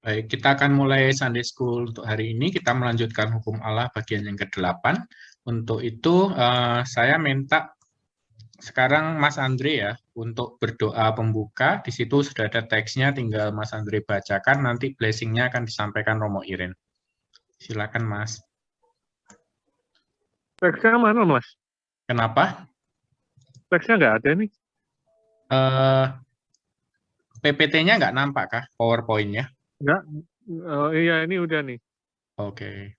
Baik, kita akan mulai Sunday School untuk hari ini. Kita melanjutkan hukum Allah bagian yang ke-8. Untuk itu, saya minta sekarang Mas Andre ya, untuk berdoa pembuka. Di situ sudah ada teksnya, tinggal Mas Andre bacakan. Nanti blessing-nya akan disampaikan Romo Iren. Silakan, Mas. Teksnya mana, Mas? Kenapa? Teksnya nggak ada nih. PPT-nya nggak nampak kah? PowerPoint-nya? Nggak. Oh, iya, ini udah nih. Oke.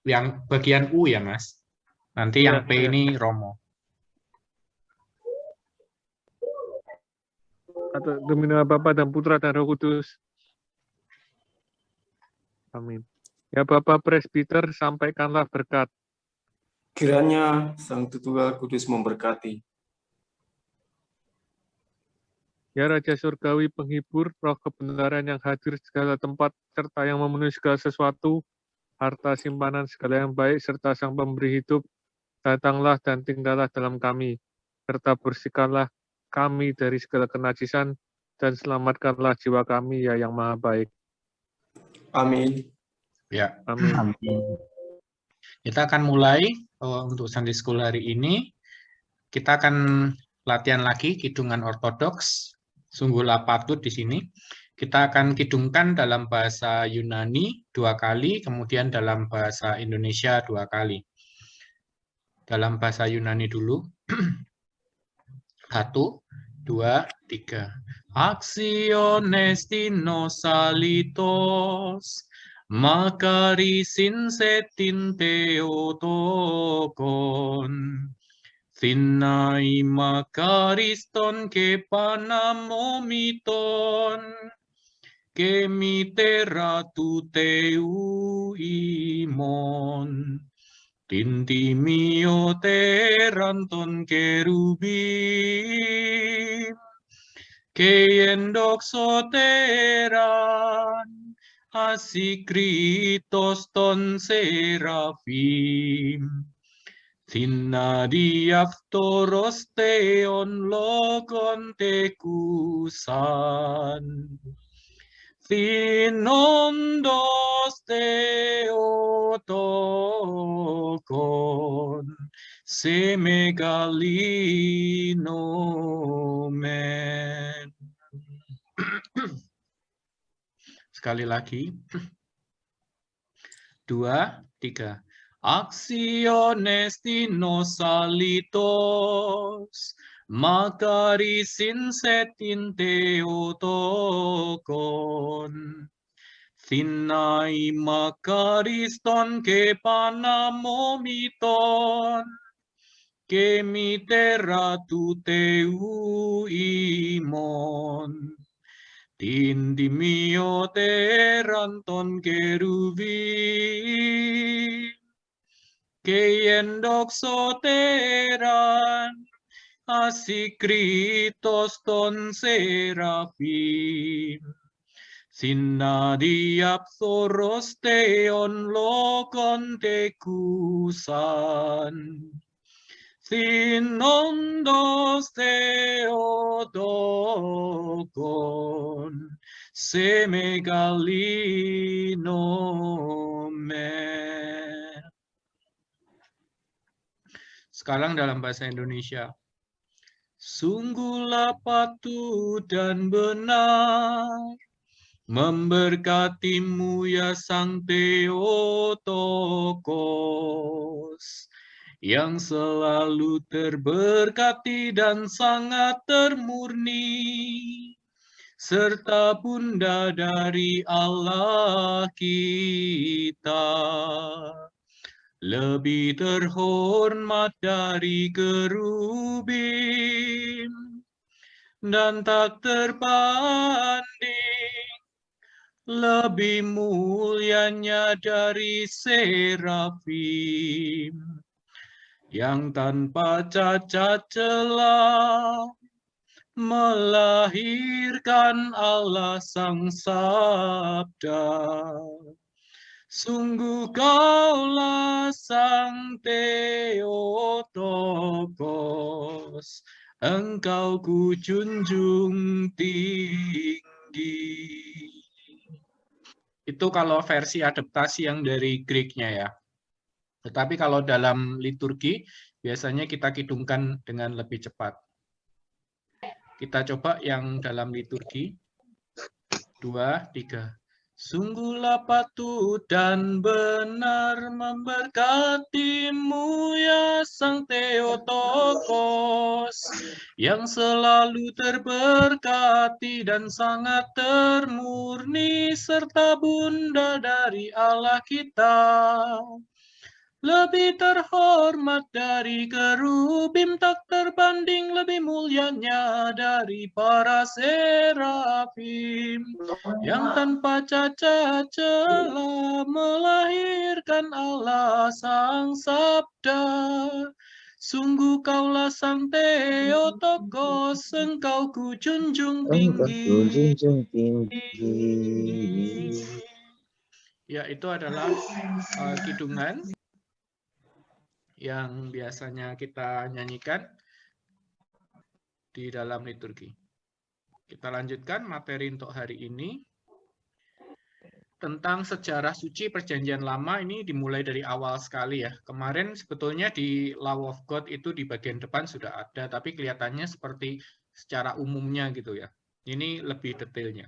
Yang bagian U ya, Mas? Nanti Iya, yang P iya. ini Romo. Atau demi nama Bapa dan Putra dan Roh Kudus. Amin. Ya Bapak Presbiter, sampaikanlah berkat. Kiranya Sang Tunggal Kudus memberkati. Ya Raja Surgawi penghibur, roh kebenaran yang hadir di segala tempat, serta yang memenuhi segala sesuatu, harta simpanan segala yang baik, serta Sang Pemberi hidup, datanglah dan tinggallah dalam kami, serta bersihkanlah kami dari segala kenajisan, dan selamatkanlah jiwa kami ya yang maha baik. Amin. Ya. Amin. Kita akan mulai untuk Sunday School hari ini. Kita akan latihan lagi kidungan ortodoks. Sungguhlah patut di sini. Kita akan kidungkan dalam bahasa Yunani 2 kali, kemudian dalam bahasa Indonesia 2 kali. Dalam bahasa Yunani dulu. 1, 2, 3. Actiones tinos salitos, Makarisin setin theotokon, Thinai makariston ke panamomiton, ke mitera tuteu imon, Tintimio teranton kerubim, ke endoksoteran, asikritos ton serafim, Thinadiaptoros theon logon tekusan, Thinondos theotokon, semegalinomen. Sekali lagi. 2, 3. Actiones tinos salitos, Makarisin setin theotokon, Thinai makariston ke panamomiton, ke mitera tuteu imon, Tindimio teranton kerubim, ke endoksoteran, asikritos ton serafim, Sinadiapsoros theon logon tekusan, Thinondos theotokon, semegalinomen. Sekarang dalam bahasa Indonesia. Sungguhlah patut dan benar, memberkatimu ya Sang Theotokos, yang selalu terberkati dan sangat termurni, serta Bunda dari Allah kita, lebih terhormat dari kerubim, dan tak terbanding, lebih mulianya dari serafim, yang tanpa cacat celah melahirkan Allah Sang Sabda. Sungguh kaulah Sang Theotokos, Engkau ku junjung tinggi. Itu kalau versi adaptasi yang dari Greek-nya ya. Tetapi kalau dalam liturgi, biasanya kita kidungkan dengan lebih cepat. Kita coba yang dalam liturgi. 2, 3. Sungguhlah patut dan benar memberkatimu ya Sang Theotokos, yang selalu terberkati dan sangat termurni serta bunda dari Allah kita. Lebih terhormat dari kerubim, tak terbanding lebih mulianya dari para serafim, yang tanpa cacat celah melahirkan Allah Sang Sabda. Sungguh kaulah Sang Theotokos, engkau ku junjung tinggi. Ya, itu adalah kidungan yang biasanya kita nyanyikan di dalam liturgi. Kita lanjutkan materi untuk hari ini. Tentang sejarah suci Perjanjian Lama ini dimulai dari awal sekali ya. Kemarin sebetulnya di Law of God itu di bagian depan sudah ada, tapi kelihatannya seperti secara umumnya gitu ya. Ini lebih detailnya.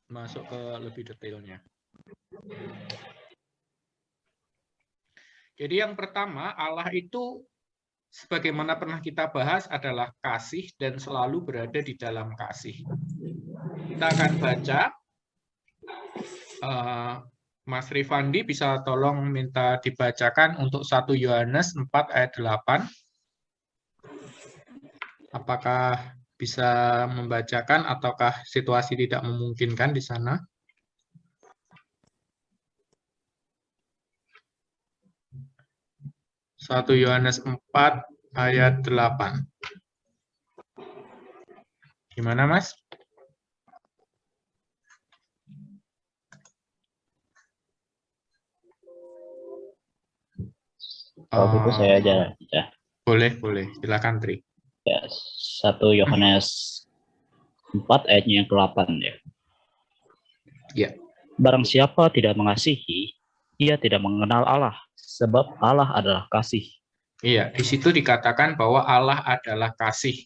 Masuk ke lebih detailnya. Jadi yang pertama, Allah itu sebagaimana pernah kita bahas adalah kasih dan selalu berada di dalam kasih. Kita akan baca, Mas Rifandi bisa tolong minta dibacakan untuk 1 Yohanes 4 ayat 8. Apakah bisa membacakan ataukah situasi tidak memungkinkan di sana? Satu Yohanes 4 ayat 8. Gimana, Mas? Kalau gitu saya aja. Boleh. Silakan, Tri. Ya, 1 Yohanes 4 ayatnya yang ke-8 ya. Ya. Barang siapa tidak mengasihi, ia tidak mengenal Allah, sebab Allah adalah kasih. Iya, di situ dikatakan bahwa Allah adalah kasih.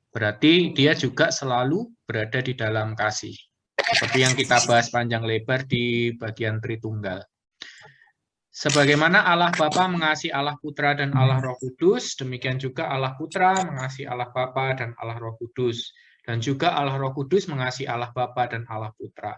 Berarti dia juga selalu berada di dalam kasih. Seperti yang kita bahas panjang lebar di bagian Tritunggal. Sebagaimana Allah Bapa mengasihi Allah Putra dan Allah Roh Kudus, demikian juga Allah Putra mengasihi Allah Bapa dan Allah Roh Kudus. Dan juga Allah Roh Kudus mengasihi Allah Bapa dan Allah Putra.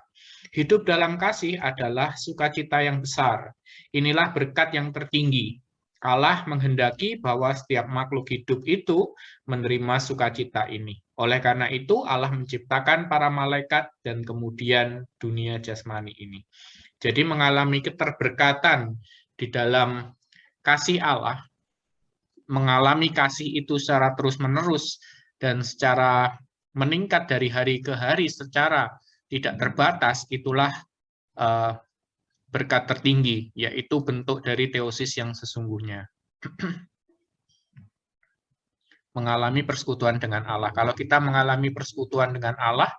Hidup dalam kasih adalah sukacita yang besar. Inilah berkat yang tertinggi. Allah menghendaki bahwa setiap makhluk hidup itu menerima sukacita ini. Oleh karena itu, Allah menciptakan para malaikat dan kemudian dunia jasmani ini. Jadi mengalami keterberkatan di dalam kasih Allah, mengalami kasih itu secara terus-menerus dan secara meningkat dari hari ke hari secara tidak terbatas, itulah berkat tertinggi, yaitu bentuk dari teosis yang sesungguhnya. Mengalami persekutuan dengan Allah. Kalau kita mengalami persekutuan dengan Allah,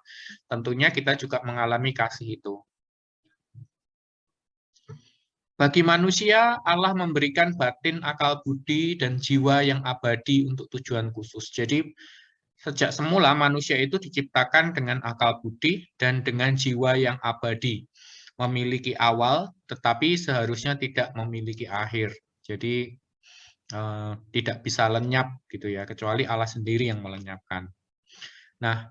tentunya kita juga mengalami kasih itu. Bagi manusia, Allah memberikan batin, akal budi, dan jiwa yang abadi untuk tujuan khusus. Jadi, sejak semula manusia itu diciptakan dengan akal budi dan dengan jiwa yang abadi. Memiliki awal, tetapi seharusnya tidak memiliki akhir. Jadi, tidak bisa lenyap gitu ya, kecuali Allah sendiri yang melenyapkan. Nah,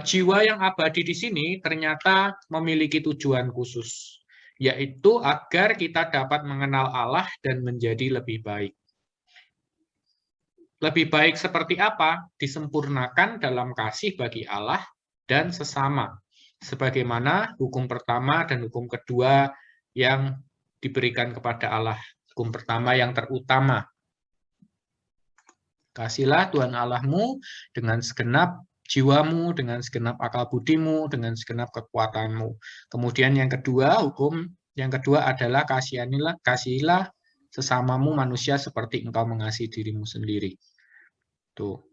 jiwa yang abadi di sini ternyata memiliki tujuan khusus, yaitu agar kita dapat mengenal Allah dan menjadi lebih baik. Lebih baik seperti apa? Disempurnakan dalam kasih bagi Allah dan sesama. Sebagaimana hukum pertama dan hukum kedua yang diberikan kepada Allah. Hukum pertama yang terutama. Kasihlah Tuhan Allahmu dengan segenap jiwamu, dengan segenap akal budimu, dengan segenap kekuatanmu. Kemudian yang kedua, hukum yang kedua adalah kasihilah sesamamu manusia seperti engkau mengasihi dirimu sendiri. Tuh.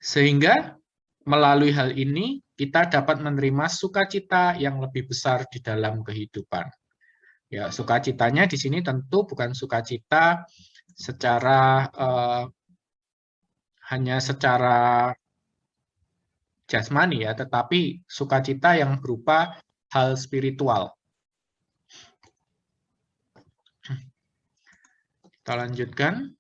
Sehingga melalui hal ini kita dapat menerima sukacita yang lebih besar di dalam kehidupan. Ya, sukacitanya di sini tentu bukan sukacita secara hanya secara jasmani ya, tetapi sukacita yang berupa hal spiritual. Kita lanjutkan.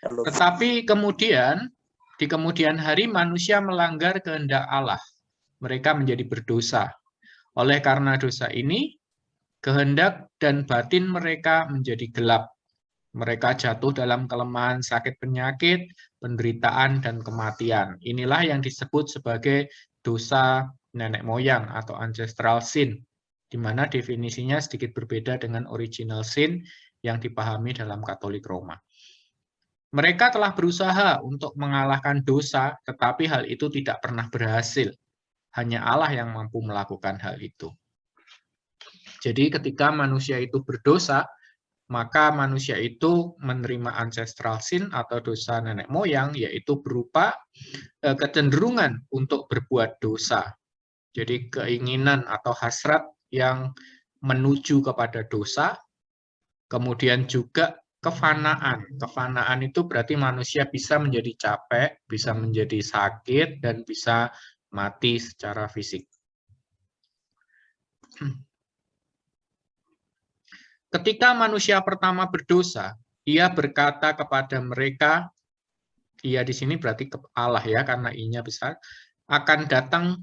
Tetapi kemudian di kemudian hari manusia melanggar kehendak Allah. Mereka menjadi berdosa. Oleh karena dosa ini, kehendak dan batin mereka menjadi gelap. Mereka jatuh dalam kelemahan, sakit penyakit, penderitaan, dan kematian. Inilah yang disebut sebagai dosa nenek moyang atau ancestral sin, di mana definisinya sedikit berbeda dengan original sin yang dipahami dalam Katolik Roma. Mereka telah berusaha untuk mengalahkan dosa, tetapi hal itu tidak pernah berhasil. Hanya Allah yang mampu melakukan hal itu. Jadi ketika manusia itu berdosa, maka manusia itu menerima ancestral sin atau dosa nenek moyang, yaitu berupa kecenderungan untuk berbuat dosa. Jadi keinginan atau hasrat yang menuju kepada dosa, kemudian juga kefanaan. Kefanaan itu berarti manusia bisa menjadi capek, bisa menjadi sakit, dan bisa mati secara fisik. Ketika manusia pertama berdosa, ia berkata kepada mereka, ia di sini berarti Allah ya, karena I-nya besar, akan datang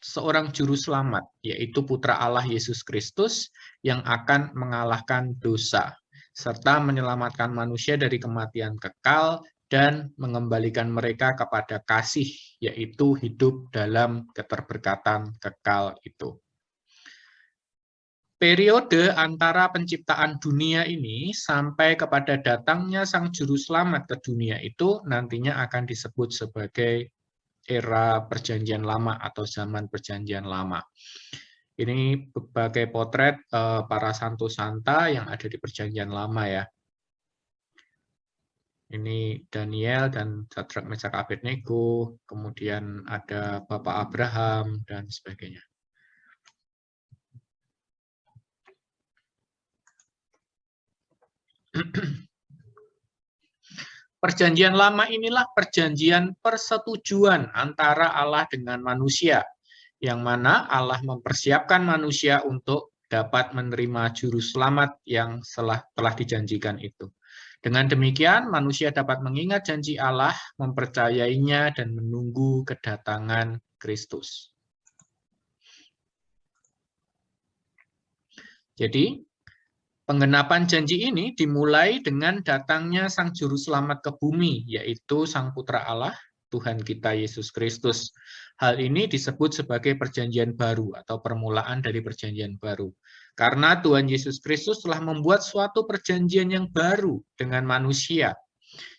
seorang juru selamat, yaitu Putra Allah Yesus Kristus, yang akan mengalahkan dosa, serta menyelamatkan manusia dari kematian kekal, dan mengembalikan mereka kepada kasih, yaitu hidup dalam keterberkatan kekal itu. Periode antara penciptaan dunia ini sampai kepada datangnya Sang Juru Selamat ke dunia itu nantinya akan disebut sebagai era Perjanjian Lama atau zaman Perjanjian Lama. Ini berbagai potret para santo santa yang ada di Perjanjian Lama ya. Ini Daniel dan Sadrak Mesak Abednego, kemudian ada Bapak Abraham dan sebagainya. Perjanjian Lama inilah perjanjian persetujuan antara Allah dengan manusia, yang mana Allah mempersiapkan manusia untuk dapat menerima juru selamat yang telah dijanjikan itu. Dengan demikian, manusia dapat mengingat janji Allah, mempercayainya, dan menunggu kedatangan Kristus. Jadi, penggenapan janji ini dimulai dengan datangnya Sang Juru Selamat ke bumi, yaitu Sang Putra Allah, Tuhan kita Yesus Kristus. Hal ini disebut sebagai perjanjian baru atau permulaan dari perjanjian baru. Karena Tuhan Yesus Kristus telah membuat suatu perjanjian yang baru dengan manusia,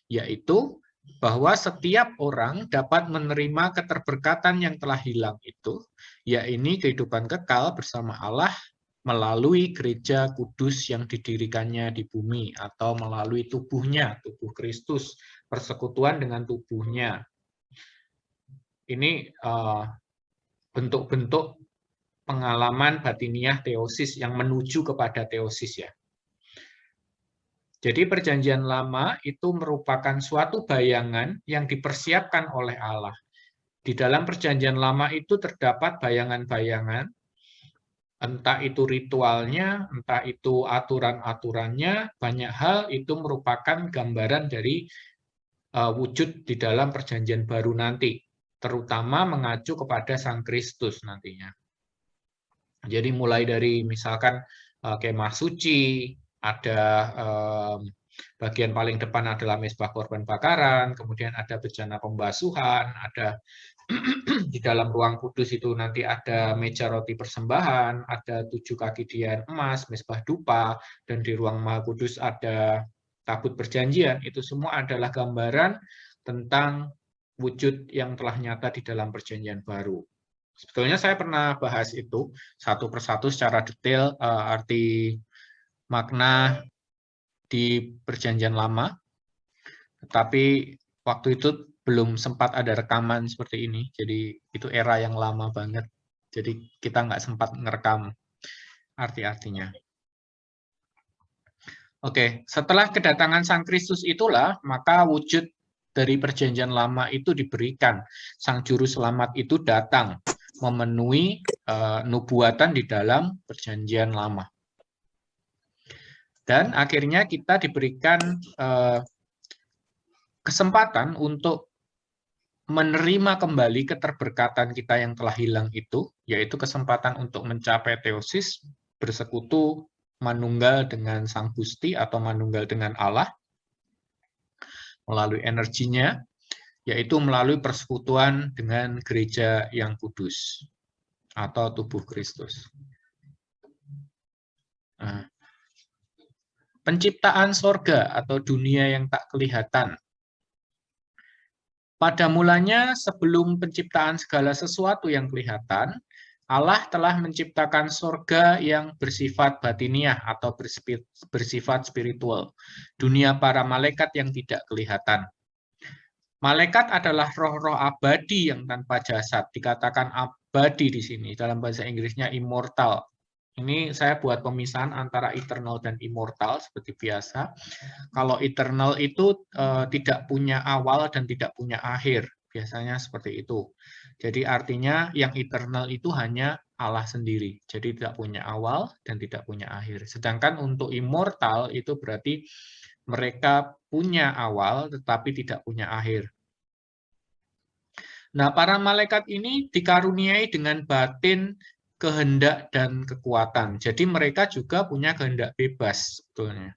yaitu bahwa setiap orang dapat menerima keterberkatan yang telah hilang itu, yaitu kehidupan kekal bersama Allah, melalui gereja kudus yang didirikannya di bumi, atau melalui tubuhnya, tubuh Kristus, persekutuan dengan tubuhnya. Ini bentuk-bentuk pengalaman batiniah teosis yang menuju kepada teosis ya. Jadi perjanjian lama itu merupakan suatu bayangan yang dipersiapkan oleh Allah. Di dalam perjanjian lama itu terdapat bayangan-bayangan, entah itu ritualnya, entah itu aturan-aturannya, banyak hal itu merupakan gambaran dari wujud di dalam perjanjian baru nanti, terutama mengacu kepada Sang Kristus nantinya. Jadi mulai dari misalkan kemah suci, ada bagian paling depan adalah mezbah korban bakaran, kemudian ada bejana pembasuhan, ada di dalam ruang kudus itu nanti ada meja roti persembahan, ada 7 kaki dian emas, mezbah dupa, dan di ruang maha kudus ada tabut perjanjian. Itu semua adalah gambaran tentang wujud yang telah nyata di dalam perjanjian baru. Sebetulnya saya pernah bahas itu satu persatu secara detail arti makna di perjanjian lama, tetapi waktu itu belum sempat ada rekaman seperti ini, jadi itu era yang lama banget. Jadi kita nggak sempat ngerekam arti-artinya. Oke, setelah kedatangan Sang Kristus itulah, maka wujud dari perjanjian lama itu diberikan. Sang Juru Selamat itu datang, memenuhi nubuatan di dalam perjanjian lama. Dan akhirnya kita diberikan kesempatan untuk menerima kembali keterberkatan kita yang telah hilang itu, yaitu kesempatan untuk mencapai teosis, bersekutu manunggal dengan Sang Gusti atau manunggal dengan Allah, melalui energinya, yaitu melalui persekutuan dengan gereja yang kudus, atau tubuh Kristus. Nah, penciptaan sorga atau dunia yang tak kelihatan. Pada mulanya, sebelum penciptaan segala sesuatu yang kelihatan, Allah telah menciptakan sorga yang bersifat batiniah atau bersifat spiritual, dunia para malaikat yang tidak kelihatan. Malaikat adalah roh-roh abadi yang tanpa jasad, dikatakan abadi di sini, dalam bahasa Inggrisnya immortal. Ini saya buat pemisahan antara eternal dan immortal seperti biasa. Kalau eternal itu tidak punya awal dan tidak punya akhir, biasanya seperti itu. Jadi artinya yang eternal itu hanya Allah sendiri. Jadi tidak punya awal dan tidak punya akhir. Sedangkan untuk immortal itu berarti mereka punya awal tetapi tidak punya akhir. Nah, para malaikat ini dikaruniai dengan batin, kehendak, dan kekuatan. Jadi mereka juga punya kehendak bebas sebetulnya.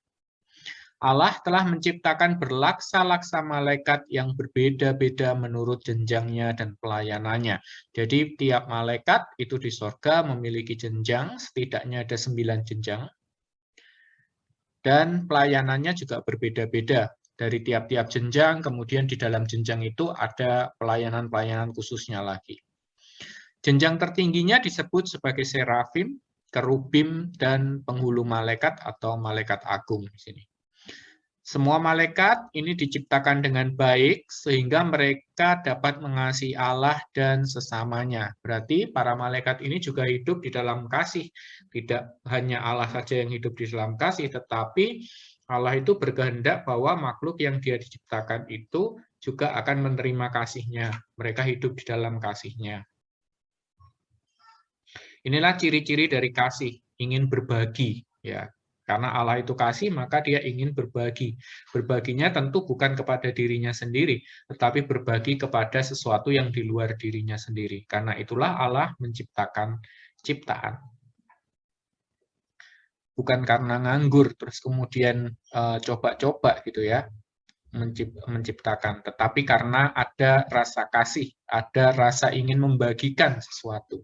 Allah telah menciptakan berlaksa-laksa malaikat yang berbeda-beda menurut jenjangnya dan pelayanannya. Jadi tiap malaikat itu di sorga memiliki jenjang, setidaknya ada 9 jenjang. Dan pelayanannya juga berbeda-beda. Dari tiap-tiap jenjang, kemudian di dalam jenjang itu ada pelayanan-pelayanan khususnya lagi. Jenjang tertingginya disebut sebagai serafim, kerubim, dan penghulu malaikat atau malaikat agung di sini. Semua malaikat ini diciptakan dengan baik sehingga mereka dapat mengasihi Allah dan sesamanya. Berarti para malaikat ini juga hidup di dalam kasih. Tidak hanya Allah saja yang hidup di dalam kasih, tetapi Allah itu berkehendak bahwa makhluk yang Dia diciptakan itu juga akan menerima kasih-Nya. Mereka hidup di dalam kasih-Nya. Inilah ciri-ciri dari kasih, ingin berbagi, ya. Karena Allah itu kasih, maka Dia ingin berbagi. Berbaginya tentu bukan kepada dirinya sendiri, tetapi berbagi kepada sesuatu yang di luar dirinya sendiri. Karena itulah Allah menciptakan ciptaan. Bukan karena nganggur, terus kemudian coba-coba gitu ya, menciptakan. Tetapi karena ada rasa kasih, ada rasa ingin membagikan sesuatu.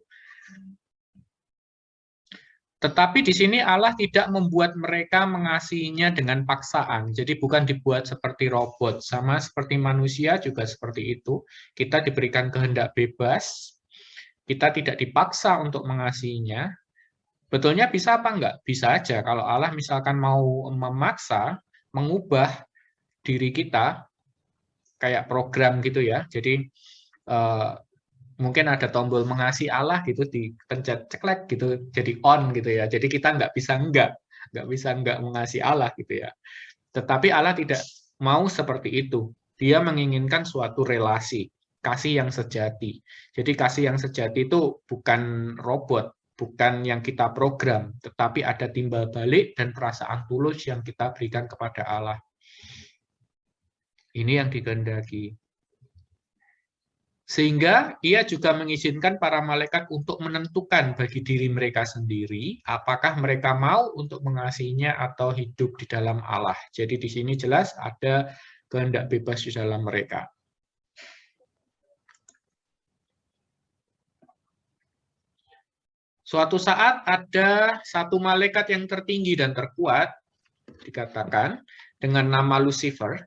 Tetapi di sini Allah tidak membuat mereka mengasihinya dengan paksaan. Jadi bukan dibuat seperti robot. Sama seperti manusia juga seperti itu. Kita diberikan kehendak bebas. Kita tidak dipaksa untuk mengasihinya. Betulnya bisa apa enggak? Bisa aja. Kalau Allah misalkan mau memaksa, mengubah diri kita, kayak program gitu ya. Jadi mungkin ada tombol mengasihi Allah gitu, dipencet ceklek gitu, jadi on gitu ya. Jadi kita nggak bisa enggak mengasihi Allah gitu ya. Tetapi Allah tidak mau seperti itu. Dia menginginkan suatu relasi, kasih yang sejati. Jadi kasih yang sejati itu bukan robot, bukan yang kita program, tetapi ada timbal balik dan perasaan tulus yang kita berikan kepada Allah. Ini yang dikehendaki. Sehingga Ia juga mengizinkan para malaikat untuk menentukan bagi diri mereka sendiri apakah mereka mau untuk mengasihinya atau hidup di dalam Allah. Jadi di sini jelas ada kehendak bebas di dalam mereka. Suatu saat ada satu malaikat yang tertinggi dan terkuat, dikatakan, dengan nama Lucifer,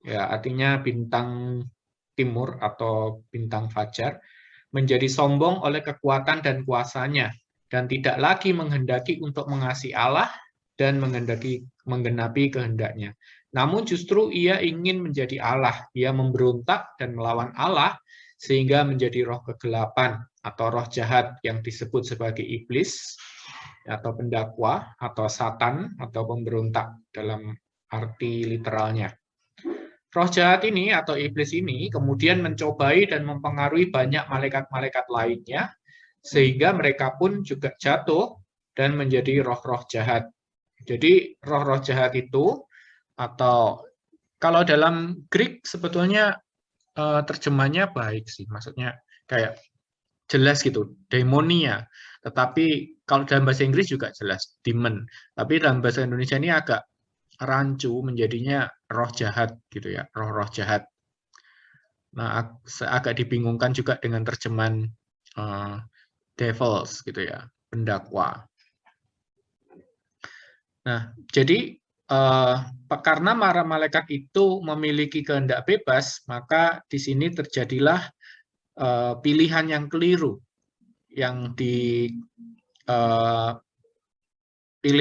ya artinya bintang timur atau bintang fajar, menjadi sombong oleh kekuatan dan kuasanya, dan tidak lagi menghendaki untuk mengasihi Allah dan menggenapi kehendaknya. Namun justru ia ingin menjadi Allah. Ia memberontak dan melawan Allah sehingga menjadi roh kegelapan atau roh jahat yang disebut sebagai iblis atau pendakwa atau satan atau pemberontak dalam arti literalnya. Roh jahat ini atau iblis ini kemudian mencobai dan mempengaruhi banyak malaikat-malaikat lainnya sehingga mereka pun juga jatuh dan menjadi roh-roh jahat. Jadi roh-roh jahat itu, atau kalau dalam Greek sebetulnya terjemahnya baik sih, maksudnya kayak jelas gitu, demonia. Tetapi kalau dalam bahasa Inggris juga jelas, demon. Tapi dalam bahasa Indonesia ini agak rancu, menjadinya roh jahat gitu ya, roh-roh jahat. Nah, agak dibingungkan juga dengan terjemahan devils gitu ya, pendakwa. Nah, jadi karena para malaikat itu memiliki kehendak bebas, maka di sini terjadilah pilihan yang keliru yang dipilih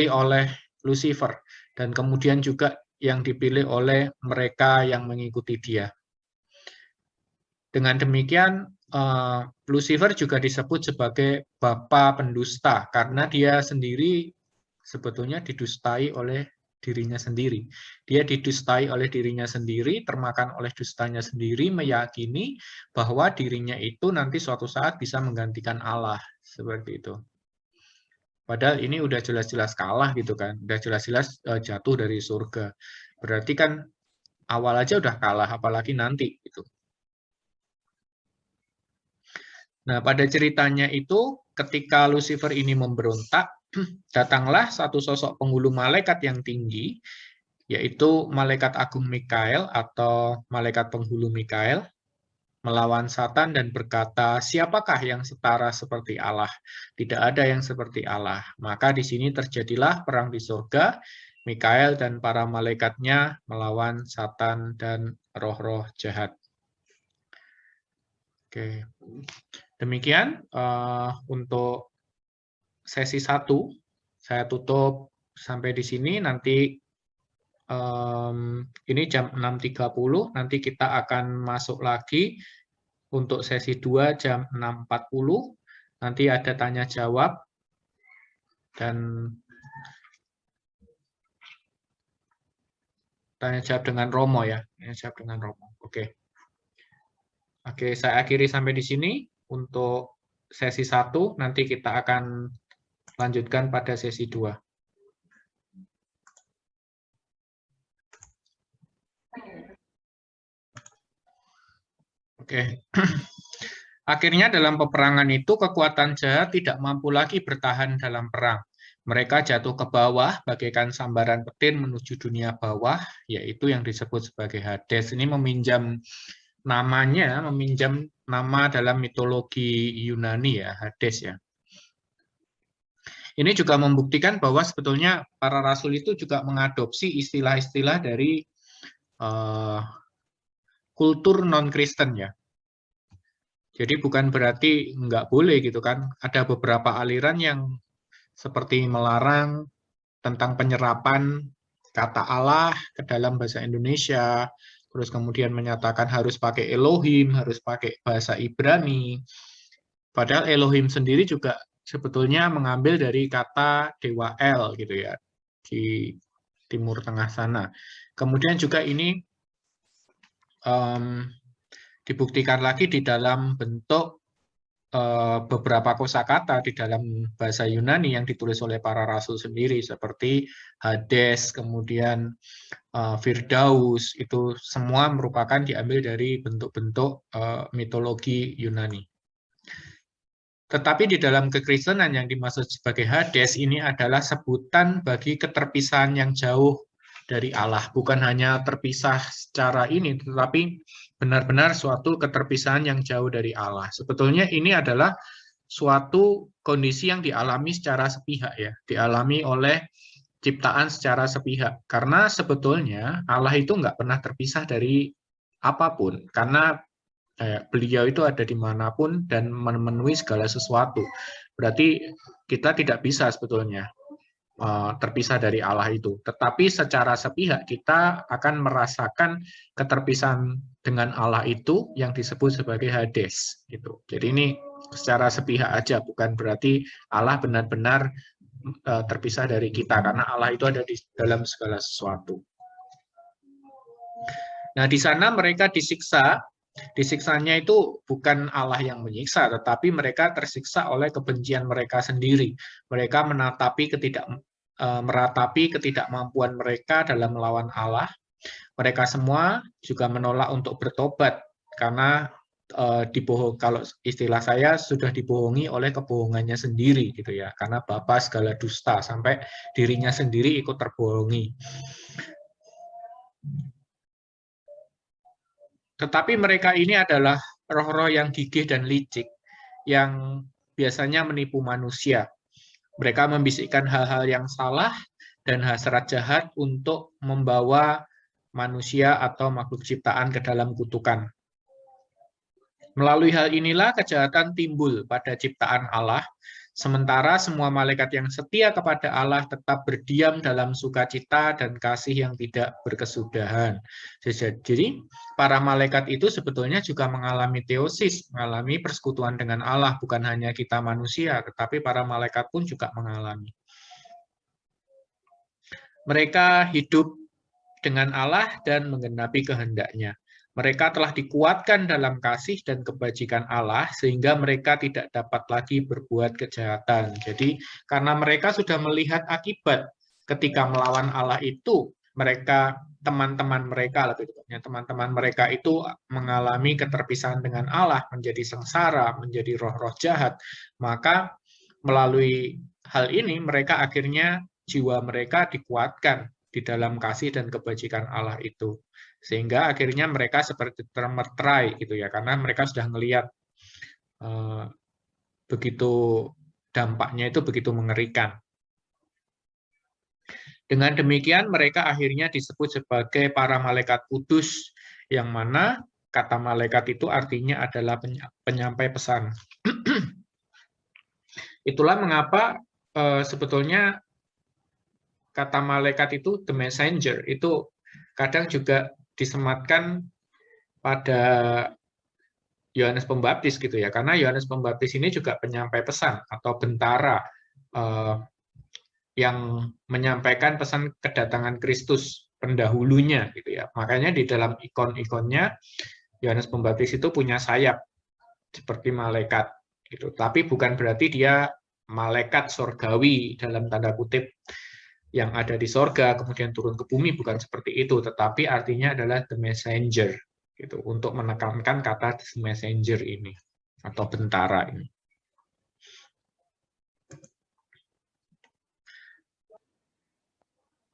oleh Lucifer, dan kemudian juga yang dipilih oleh mereka yang mengikuti dia. Dengan demikian, Lucifer juga disebut sebagai bapa pendusta, karena dia sendiri sebetulnya didustai oleh dirinya sendiri. Dia didustai oleh dirinya sendiri, termakan oleh dustanya sendiri, meyakini bahwa dirinya itu nanti suatu saat bisa menggantikan Allah, seperti itu. Padahal ini udah jelas-jelas kalah gitu kan, udah jelas-jelas jatuh dari surga. Berarti kan awal aja udah kalah, apalagi nanti gitu. Nah, pada ceritanya itu ketika Lucifer ini memberontak, datanglah satu sosok penghulu malaikat yang tinggi, yaitu malaikat agung Mikael atau malaikat penghulu Mikael, melawan Satan dan berkata, siapakah yang setara seperti Allah? Tidak ada yang seperti Allah. Maka di sini terjadilah perang di surga, Mikael dan para malaikatnya melawan Satan dan roh-roh jahat. Oke. Demikian untuk sesi 1, saya tutup sampai di sini. Nanti ini jam 6.30, nanti kita akan masuk lagi untuk sesi 2 jam 6.40. Nanti ada tanya jawab dan tanya jawab dengan Romo ya, tanya jawab dengan Romo. Oke. Oke, saya akhiri sampai di sini untuk sesi 1, nanti kita akan lanjutkan pada sesi 2. Oke. Akhirnya dalam peperangan itu kekuatan jahat tidak mampu lagi bertahan dalam perang. Mereka jatuh ke bawah bagaikan sambaran petir menuju dunia bawah, yaitu yang disebut sebagai Hades. Ini meminjam nama dalam mitologi Yunani ya, Hades ya. Ini juga membuktikan bahwa sebetulnya para rasul itu juga mengadopsi istilah-istilah dari kultur non-Kristen ya. Jadi bukan berarti nggak boleh gitu kan. Ada beberapa aliran yang seperti melarang tentang penyerapan kata Allah ke dalam bahasa Indonesia, terus kemudian menyatakan harus pakai Elohim, harus pakai bahasa Ibrani. Padahal Elohim sendiri juga sebetulnya mengambil dari kata dewa El gitu ya, di Timur Tengah sana. Kemudian juga ini dibuktikan lagi di dalam bentuk beberapa kosakata di dalam bahasa Yunani yang ditulis oleh para rasul sendiri, seperti Hades, kemudian Firdaus, itu semua merupakan diambil dari bentuk-bentuk mitologi Yunani. Tetapi di dalam kekristenan yang dimaksud sebagai Hades ini adalah sebutan bagi keterpisahan yang jauh dari Allah, bukan hanya terpisah secara ini, tetapi benar-benar suatu keterpisahan yang jauh dari Allah. Sebetulnya ini adalah suatu kondisi yang dialami secara sepihak ya, dialami oleh ciptaan secara sepihak. Karena sebetulnya Allah itu nggak pernah terpisah dari apapun, karena beliau itu ada dimanapun dan memenuhi segala sesuatu. Berarti kita tidak bisa sebetulnya terpisah dari Allah itu. Tetapi secara sepihak kita akan merasakan keterpisahan dengan Allah itu yang disebut sebagai Hades. Gitu. Jadi ini secara sepihak aja, bukan berarti Allah benar-benar terpisah dari kita, karena Allah itu ada di dalam segala sesuatu. Nah, di sana mereka disiksa. Disiksanya itu bukan Allah yang menyiksa, tetapi mereka tersiksa oleh kebencian mereka sendiri. Mereka meratapi ketidakmampuan mereka dalam melawan Allah. Mereka semua juga menolak untuk bertobat karena kalau istilah saya sudah dibohongi oleh kebohongannya sendiri gitu ya, karena bapa segala dusta sampai dirinya sendiri ikut terbohongi. Tetapi mereka ini adalah roh-roh yang gigih dan licik, yang biasanya menipu manusia. Mereka membisikkan hal-hal yang salah dan hasrat jahat untuk membawa manusia atau makhluk ciptaan ke dalam kutukan. Melalui hal inilah kejahatan timbul pada ciptaan Allah, sementara semua malaikat yang setia kepada Allah tetap berdiam dalam sukacita dan kasih yang tidak berkesudahan. Jadi, para malaikat itu sebetulnya juga mengalami teosis, mengalami persekutuan dengan Allah, bukan hanya kita manusia, tetapi para malaikat pun juga mengalami. Mereka hidup dengan Allah dan menggenapi kehendak-Nya. Mereka telah dikuatkan dalam kasih dan kebajikan Allah, sehingga mereka tidak dapat lagi berbuat kejahatan. Jadi, karena mereka sudah melihat akibat ketika melawan Allah itu, teman-teman mereka itu mengalami keterpisahan dengan Allah, menjadi sengsara, menjadi roh-roh jahat. Maka, melalui hal ini, mereka akhirnya jiwa mereka dikuatkan di dalam kasih dan kebajikan Allah itu. Sehingga akhirnya mereka seperti termeterai gitu ya, karena mereka sudah melihat begitu dampaknya itu begitu mengerikan. Dengan demikian mereka akhirnya disebut sebagai para malaikat kudus, yang mana kata malaikat itu artinya adalah penyampai pesan. Itulah mengapa sebetulnya kata malaikat itu the messenger itu kadang juga disematkan pada Yohanes Pembaptis gitu ya, karena Yohanes Pembaptis ini juga penyampai pesan atau bentara yang menyampaikan pesan kedatangan Kristus pendahulunya gitu ya. Makanya di dalam ikon-ikonnya Yohanes Pembaptis itu punya sayap seperti malaikat gitu. Tapi bukan berarti dia malaikat sorgawi dalam tanda kutip yang ada di sorga kemudian turun ke bumi, bukan seperti itu, tetapi artinya adalah the messenger gitu, untuk menekankan kata the messenger ini atau bentara ini.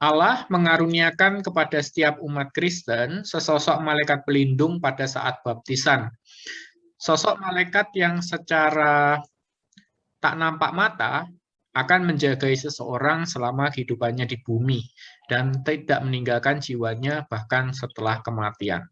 Allah mengaruniakan kepada setiap umat Kristen sesosok malaikat pelindung pada saat baptisan. Sosok malaikat yang secara tak nampak mata akan menjagai seseorang selama kehidupannya di bumi dan tidak meninggalkan jiwanya bahkan setelah kematian.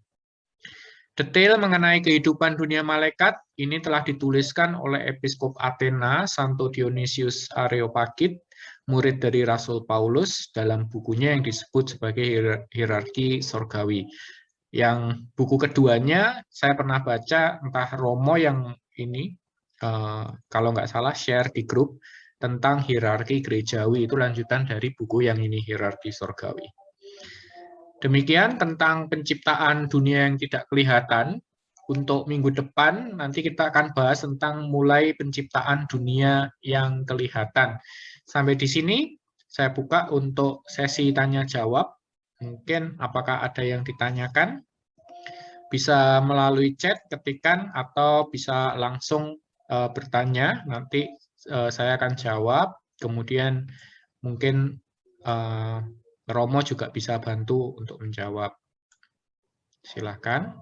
Detail mengenai kehidupan dunia malaikat ini telah dituliskan oleh Episkop Athena, Santo Dionysius Areopagite, murid dari Rasul Paulus, dalam bukunya yang disebut sebagai Hierarki Sorgawi. Yang buku keduanya saya pernah baca, entah Romo yang ini, kalau nggak salah share di grup, tentang hierarki gerejawi, itu lanjutan dari buku yang ini, Hierarki Sorgawi. Demikian tentang penciptaan dunia yang tidak kelihatan. Untuk minggu depan, nanti kita akan bahas tentang mulai penciptaan dunia yang kelihatan. Sampai di sini, saya buka untuk sesi tanya-jawab. Mungkin apakah ada yang ditanyakan? Bisa melalui chat, ketikan, atau bisa langsung bertanya. Nanti saya akan jawab, kemudian mungkin Romo juga bisa bantu untuk menjawab. Silakan.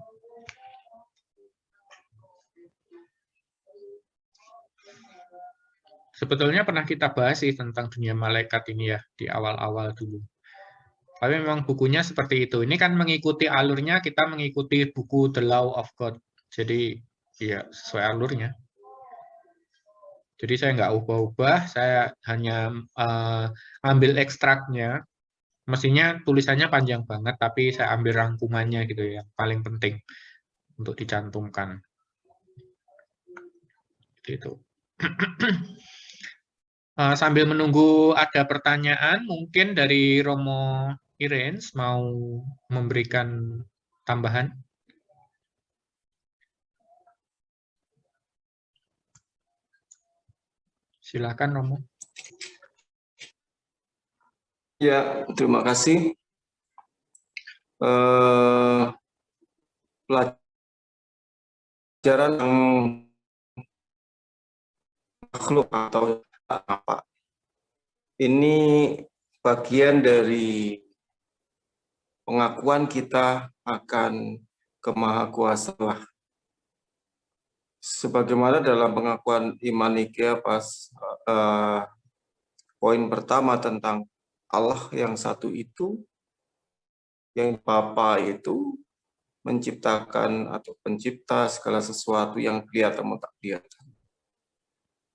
Sebetulnya pernah kita bahas sih tentang dunia malaikat ini ya, di awal-awal dulu. Tapi memang bukunya seperti itu. Ini kan mengikuti alurnya, kita mengikuti buku The Law of God. Jadi ya sesuai alurnya. Jadi saya nggak ubah-ubah, saya hanya ambil ekstraknya. Mestinya tulisannya panjang banget, tapi saya ambil rangkumannya gitu ya, yang paling penting untuk dicantumkan. Gitu. Sambil menunggu ada pertanyaan, mungkin dari Romo Irens mau memberikan tambahan. Silakan Romo. Ya, terima kasih. Pelajaran yang makhluk atau apa? Ini bagian dari pengakuan kita akan kemahakuasaan Allah. Sebagaimana dalam pengakuan iman Nikea pas poin pertama tentang Allah yang satu itu, yang Bapa itu menciptakan atau pencipta segala sesuatu yang kelihatan atau tak kelihatan.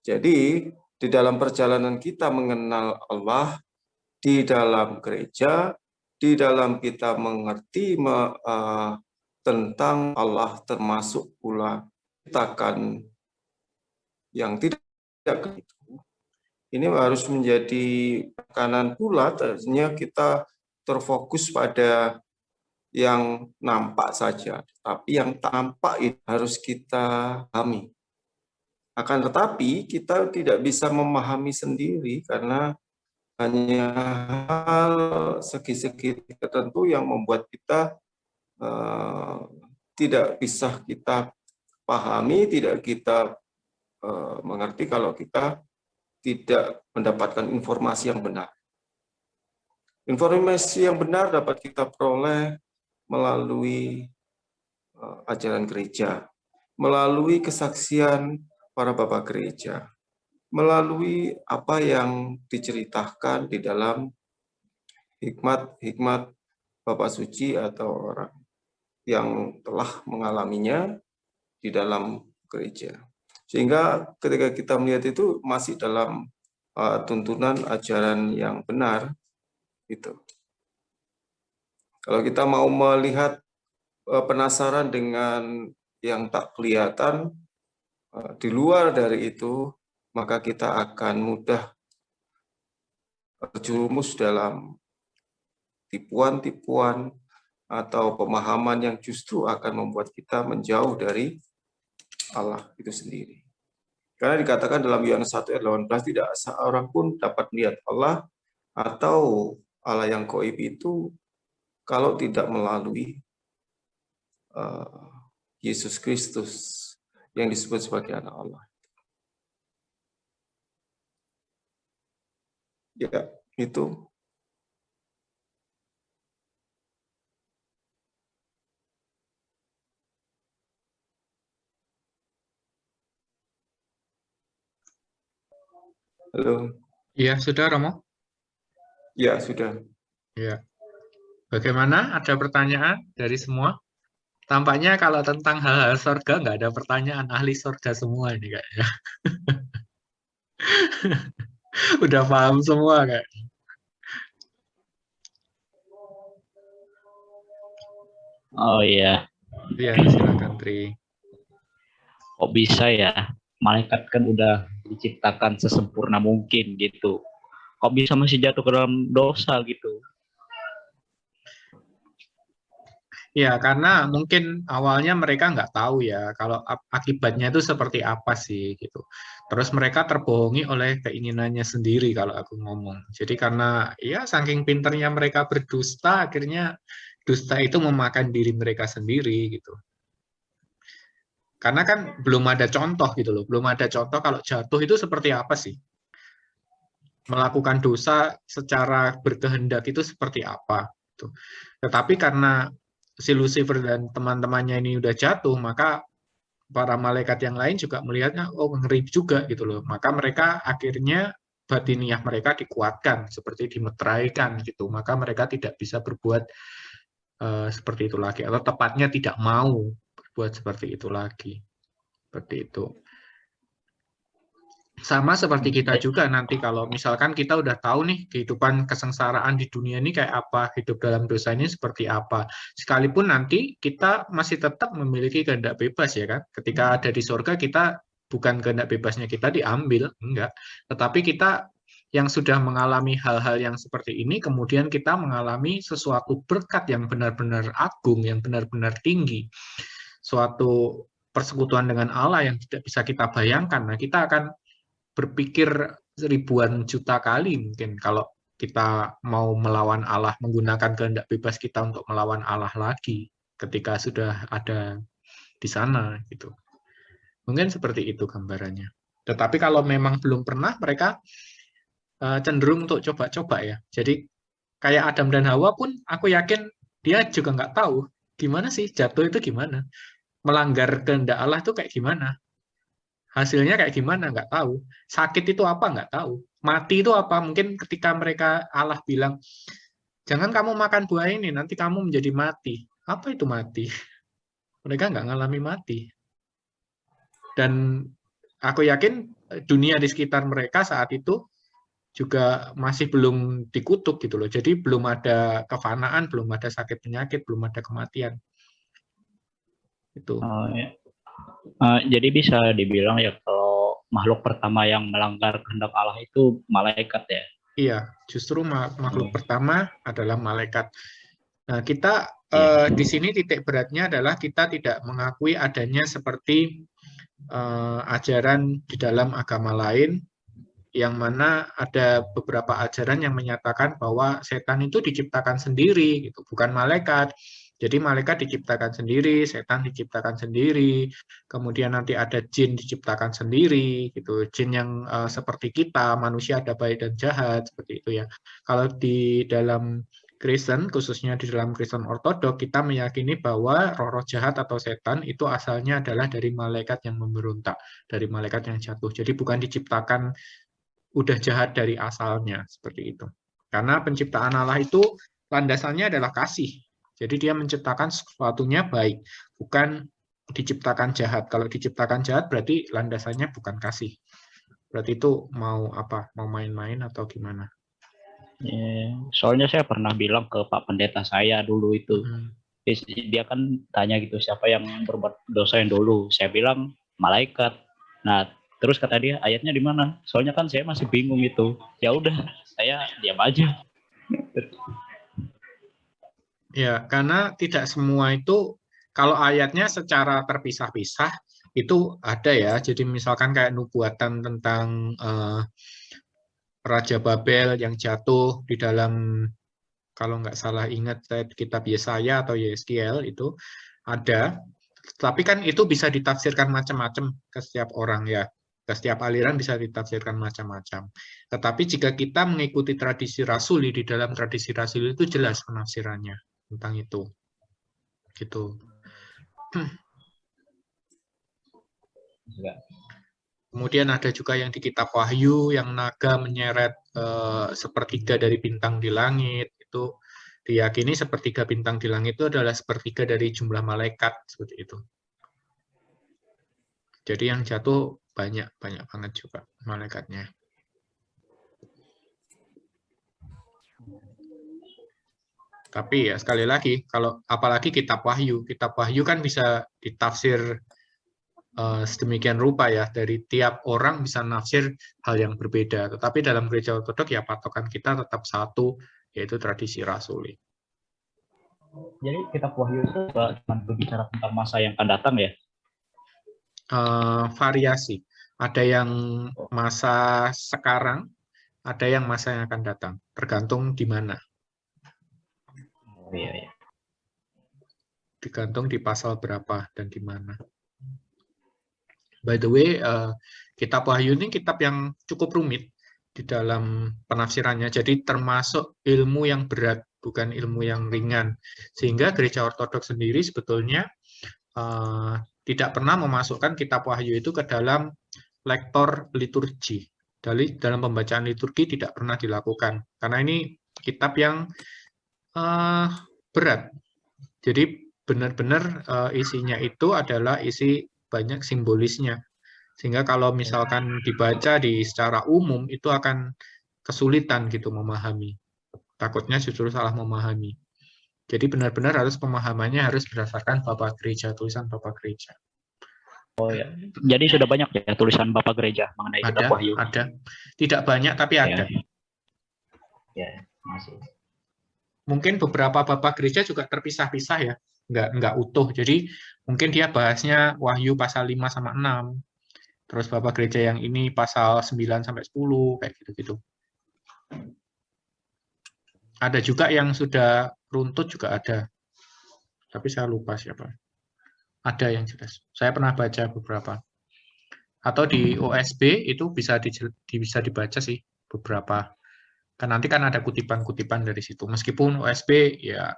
Jadi di dalam perjalanan kita mengenal Allah, di dalam gereja, di dalam kita mengerti tentang Allah, termasuk pula ciptakan yang tidak itu, ini harus menjadi tekanan pula. Ternyata kita terfokus pada yang nampak saja, tapi yang tak nampak itu harus kita pahami. Akan tetapi kita tidak bisa memahami sendiri karena hanya hal segi-segi tertentu yang membuat kita tidak bisa kita pahami, tidak kita mengerti kalau kita tidak mendapatkan informasi yang benar. Informasi yang benar dapat kita peroleh melalui ajaran gereja, melalui kesaksian para bapak gereja, melalui apa yang diceritakan di dalam hikmat-hikmat Bapak Suci atau orang yang telah mengalaminya di dalam gereja. Sehingga ketika kita melihat itu masih dalam tuntunan ajaran yang benar, gitu. Kalau kita mau melihat penasaran dengan yang tak kelihatan, di luar dari itu, maka kita akan mudah terjerumus dalam tipuan-tipuan atau pemahaman yang justru akan membuat kita menjauh dari Allah itu sendiri. Karena dikatakan dalam Yohanes 1 ayat 18, tidak seorang pun dapat melihat Allah atau Allah yang gaib itu kalau tidak melalui Yesus Kristus yang disebut sebagai anak Allah. Ya, itu. Halo. Iya, sudah Romo? Ya, sudah. Ya. Bagaimana? Ada pertanyaan dari semua? Tampaknya kalau tentang hal-hal surga nggak ada pertanyaan, ahli surga semua ini kayaknya. Udah paham semua kayak. Oh iya, Iya, silakan Tri. kok bisa ya? Malaikat kan udah diciptakan sesempurna mungkin gitu. Kok bisa masih jatuh ke dalam dosa gitu? Ya, karena mungkin awalnya mereka nggak tahu ya kalau akibatnya itu seperti apa sih gitu. Terus mereka terbohongi oleh keinginannya sendiri kalau aku ngomong. Jadi karena ya saking pinternya mereka berdusta, akhirnya dusta itu memakan diri mereka sendiri gitu. Karena kan belum ada contoh gitu loh, belum ada contoh kalau jatuh itu seperti apa sih. Melakukan dosa secara berkehendak itu seperti apa. Gitu. Tetapi karena si Lucifer dan teman-temannya ini udah jatuh, maka para malaikat yang lain juga melihatnya, oh ngeri juga gitu loh. Maka mereka akhirnya batiniah mereka dikuatkan, seperti dimeteraikan gitu. Maka mereka tidak bisa berbuat seperti itu lagi, atau tepatnya tidak mau berbuat seperti itu lagi. Seperti itu. Sama seperti kita juga nanti kalau misalkan kita udah tahu nih kehidupan kesengsaraan di dunia ini kayak apa, hidup dalam dosa ini seperti apa. Sekalipun nanti kita masih tetap memiliki kehendak bebas ya kan. Ketika ada di surga kita bukan kehendak bebasnya kita diambil, enggak. Tetapi kita yang sudah mengalami hal-hal yang seperti ini, kemudian kita mengalami sesuatu berkat yang benar-benar agung, yang benar-benar tinggi. Suatu persekutuan dengan Allah yang tidak bisa kita bayangkan. Nah, kita akan berpikir ribuan juta kali mungkin kalau kita mau melawan Allah, menggunakan kehendak bebas kita untuk melawan Allah lagi ketika sudah ada di sana gitu. Mungkin seperti itu gambarannya. Tetapi kalau memang belum pernah, mereka cenderung untuk coba-coba ya. Jadi kayak Adam dan Hawa pun aku yakin dia juga nggak tahu gimana sih jatuh itu gimana. Melanggar kehendak Allah itu kayak gimana. Hasilnya kayak gimana nggak tahu. Sakit itu apa nggak tahu. Mati itu apa? Mungkin ketika mereka Allah bilang, jangan kamu makan buah ini, nanti kamu menjadi mati. Apa itu mati? Mereka nggak ngalami mati. Dan aku yakin dunia di sekitar mereka saat itu juga masih belum dikutuk gitu loh. Jadi belum ada kefanaan, belum ada sakit penyakit, belum ada kematian. Itu. Ya. Jadi bisa dibilang ya kalau makhluk pertama yang melanggar kehendak Allah itu malaikat ya. Iya, justru makhluk pertama adalah malaikat. Nah, kita di sini titik beratnya adalah kita tidak mengakui adanya seperti ajaran di dalam agama lain, yang mana ada beberapa ajaran yang menyatakan bahwa setan itu diciptakan sendiri, gitu, bukan malaikat. Jadi malaikat diciptakan sendiri, setan diciptakan sendiri, kemudian nanti ada jin diciptakan sendiri, gitu. Jin yang seperti kita, manusia ada baik dan jahat, seperti itu ya. Kalau di dalam Kristen, khususnya di dalam Kristen Ortodok, kita meyakini bahwa roh-roh jahat atau setan itu asalnya adalah dari malaikat yang memberontak, dari malaikat yang jatuh. Jadi bukan diciptakan udah jahat dari asalnya, seperti itu. Karena penciptaan Allah itu landasannya adalah kasih. Jadi dia menciptakan sesuatunya baik, bukan diciptakan jahat. Kalau diciptakan jahat berarti landasannya bukan kasih. Berarti itu mau apa? Mau main-main atau gimana? Soalnya saya pernah bilang ke Pak Pendeta saya dulu itu. Dia kan tanya gitu, siapa yang berbuat dosa yang dulu? Saya bilang malaikat. Nah, terus kata dia, ayatnya di mana? Soalnya kan saya masih bingung itu. Ya udah, saya diam aja. Ya, karena tidak semua itu, kalau ayatnya secara terpisah-pisah, itu ada ya. Jadi misalkan kayak nubuatan tentang Raja Babel yang jatuh di dalam, kalau nggak salah ingat, kitab Yesaya atau Yeskiel itu ada. Tapi kan itu bisa ditafsirkan macam-macam ke setiap orang ya. Ke setiap aliran bisa ditafsirkan macam-macam. Tetapi jika kita mengikuti tradisi rasuli, di dalam tradisi rasuli itu jelas penafsirannya tentang itu. Gitu. Kemudian ada juga yang di kitab Wahyu yang naga menyeret sepertiga dari bintang di langit. Itu diyakini sepertiga bintang di langit itu adalah sepertiga dari jumlah malaikat, seperti itu. Jadi yang jatuh banyak banget juga malaikatnya. Tapi ya sekali lagi, kalau apalagi kitab Wahyu kan bisa ditafsir sedemikian rupa ya, dari tiap orang bisa nafsir hal yang berbeda. Tetapi dalam gereja ortodok ya patokan kita tetap satu, yaitu tradisi rasuli. Jadi kitab Wahyu itu cuma berbicara tentang masa yang akan datang ya? Variasi. Ada yang masa sekarang, ada yang masa yang akan datang. Tergantung di mana. Iya. Digantung di pasal berapa dan di mana. By the way, kitab Wahyu ini kitab yang cukup rumit di dalam penafsirannya. Jadi termasuk ilmu yang berat, bukan ilmu yang ringan. Sehingga gereja ortodok sendiri sebetulnya tidak pernah memasukkan kitab Wahyu itu ke dalam lektor liturgi. Dalam pembacaan liturgi tidak pernah dilakukan. Karena ini kitab yang berat. Jadi benar-benar isinya itu adalah isi banyak simbolisnya. Sehingga kalau misalkan dibaca secara umum, itu akan kesulitan gitu memahami. Takutnya justru salah memahami. Jadi benar-benar harus pemahamannya harus berdasarkan Bapak Gereja, tulisan Bapak Gereja. Oh ya. Jadi sudah banyak ya tulisan Bapak Gereja mengenai kitab Wahyu. Ada. Tidak banyak tapi ada. Ya, masih. Mungkin beberapa Bapak Gereja juga terpisah-pisah ya, nggak utuh. Jadi mungkin dia bahasnya Wahyu pasal 5 sama 6. Terus Bapak Gereja yang ini pasal 9 sampai 10 kayak gitu-gitu. Ada juga yang sudah runtut juga ada. Tapi saya lupa siapa. Ada yang jelas. Saya pernah baca beberapa. Atau di OSB itu bisa dibaca sih beberapa. Kan nanti kan ada kutipan-kutipan dari situ. Meskipun OSB ya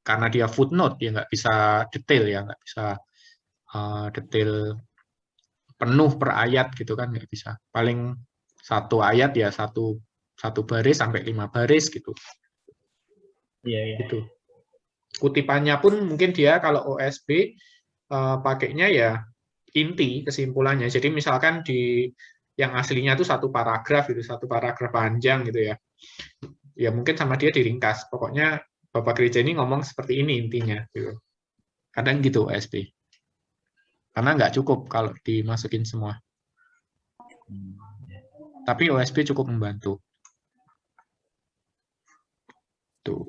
karena dia footnote, dia nggak bisa detail ya, nggak bisa detail penuh per ayat gitu kan, nggak bisa. Paling satu ayat ya satu baris sampai 5 baris gitu. Iya. Gitu. Kutipannya pun mungkin dia kalau OSB pakainya ya inti kesimpulannya. Jadi misalkan di yang aslinya itu satu paragraf panjang gitu ya. Ya mungkin sama dia diringkas. Pokoknya Bapak Gereja ini ngomong seperti ini intinya. Gitu. Kadang gitu OSB. Karena nggak cukup kalau dimasukin semua. Tapi OSB cukup membantu. Tuh.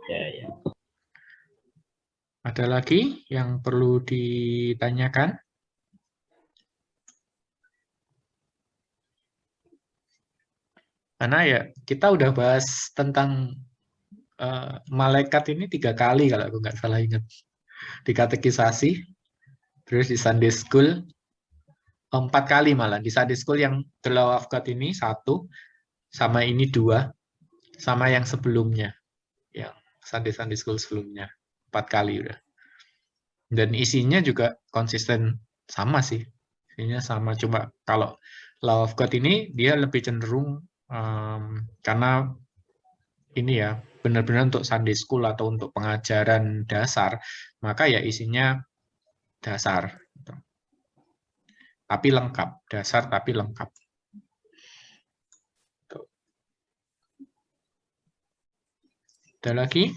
Ya. Ada lagi yang perlu ditanyakan? Karena ya kita udah bahas tentang malaikat ini 3 kali kalau aku nggak salah ingat. Di katekisasi, terus di Sunday School, 4 kali malah. Di Sunday School yang The Law of God ini 1, sama ini 2, sama yang sebelumnya. Yang Sunday School sebelumnya. 4 kali udah. Dan isinya juga konsisten sama sih. Isinya sama, cuma kalau Law of God ini dia lebih cenderung karena ini ya benar-benar untuk Sunday School atau untuk pengajaran dasar, maka ya isinya dasar. Tapi lengkap, dasar tapi lengkap. Ada lagi?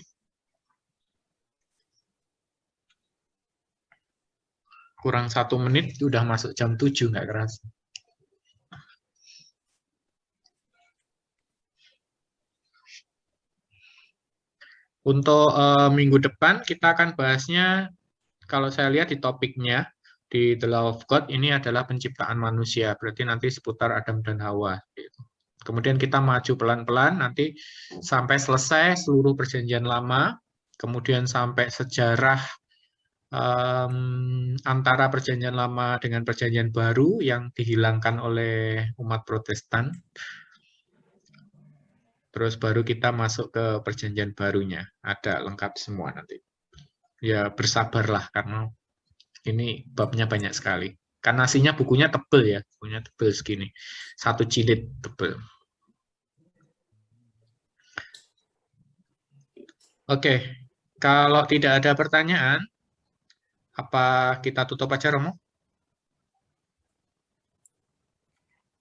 Kurang 1 menit, udah masuk jam 7, nggak kerasa. Untuk minggu depan, kita akan bahasnya, kalau saya lihat di topiknya, di The Law of God, ini adalah penciptaan manusia. Berarti nanti seputar Adam dan Hawa. Gitu. Kemudian kita maju pelan-pelan, nanti sampai selesai seluruh perjanjian lama, kemudian sampai sejarah antara perjanjian lama dengan perjanjian baru yang dihilangkan oleh umat Protestan. Terus baru kita masuk ke perjanjian barunya. Ada lengkap semua nanti. Ya bersabarlah karena ini babnya banyak sekali. Karena nasinya bukunya tebel ya. Bukunya tebel segini. 1 jilid tebel. Oke. Kalau tidak ada pertanyaan, apa kita tutup aja, Romo?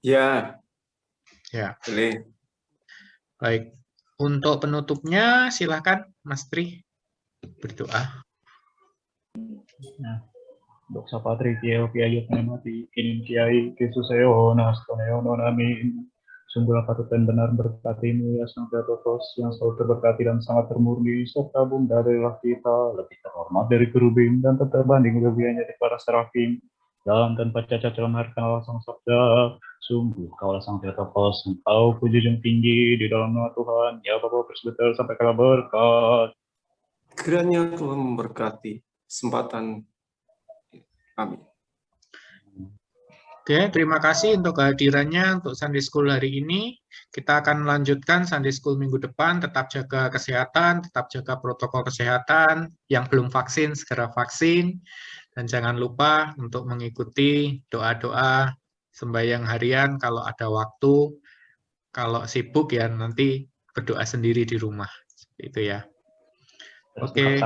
Ya. Ya. Boleh. Baik. Untuk penutupnya, silakan Mas Tri berdoa. Nah, Doxa Patri Kiel Kiai Pnemati Kinin Kiai Yesus Eo Nastoneo Non Amin. Sungguhlah patut dan benar berkatimu ya Sang Theotokos yang selalu terberkati dan sangat termurni, serta Bunda adalah kita lebih terhormat dari kerubim dan terbanding lebihannya di para serafim, dalam tanpa cacat dalam harkat Allah Sang Sabda. Sungguh kaulah Sang Theotokos, engkau pujujung tinggi di dalam nama Tuhan, ya Bapa Presbiter sampai kala berkat. Kiranya Tuhan memberkati kesempatan. Amin. Oke, terima kasih untuk kehadirannya untuk Sunday School hari ini. Kita akan melanjutkan Sunday School minggu depan. Tetap jaga kesehatan, tetap jaga protokol kesehatan. Yang belum vaksin, segera vaksin. Dan jangan lupa untuk mengikuti doa-doa sembahyang harian kalau ada waktu. Kalau sibuk ya nanti berdoa sendiri di rumah. Seperti itu ya. Oke.